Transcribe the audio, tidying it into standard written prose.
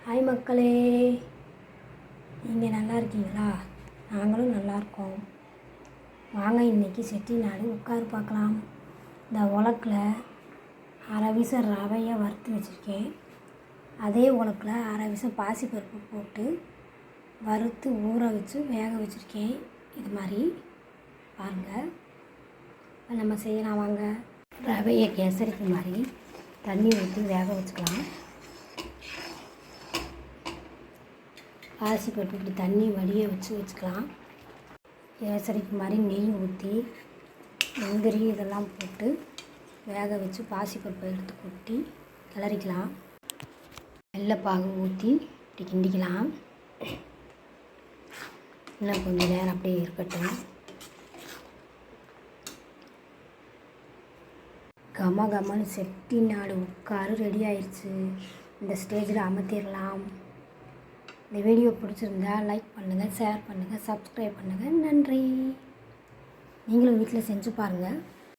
Hi மக்களே, நீங்கள் நல்லா இருக்கீங்களா? நாங்களும் நல்லாயிருக்கோம். வாங்க இன்றைக்கி செட்டிநாடு உட்காரு பார்க்கலாம். இந்த உலக்கில் அரை வீசம் ரவையை வறுத்து வச்சுருக்கேன். அதே உலக்கில் அரை வீசம் பாசிப்பருப்பு போட்டு வறுத்து ஊற வச்சு வேக வச்சுருக்கேன். இது மாதிரி பாருங்கள். நம்ம செய்யலாம் வாங்க. ரவையை கேசரிக்கு மாதிரி தண்ணி ஊற்றி வேக வச்சுக்கலாம். பாசிப்பருப்பு இப்படி தண்ணி வடிய வச்சுக்கலாம். கேசரிக்கு மாதிரி நெய் ஊற்றி முந்திரி இதெல்லாம் போட்டு வேக வச்சு பாசிப்பருப்பை எடுத்து கொட்டி கிளறிக்கலாம். வெள்ளைப்பாகு ஊற்றி இப்படி கிண்டிக்கலாம். இன்னும் கொஞ்சம் நேரம் அப்படியே இருக்கட்டும். கமன்னு செட்டிநாடு உட்காரு ரெடி ஆயிடுச்சு. இந்த ஸ்டேஜில் அமர்த்திடலாம். இந்த வீடியோ பிடிச்சிருந்தா லைக் பண்ணுங்கள், ஷேர் பண்ணுங்கள், சப்ஸ்கிரைப் பண்ணுங்கள். நன்றி. நீங்களும் வீட்டில் செஞ்சு பாருங்கள்.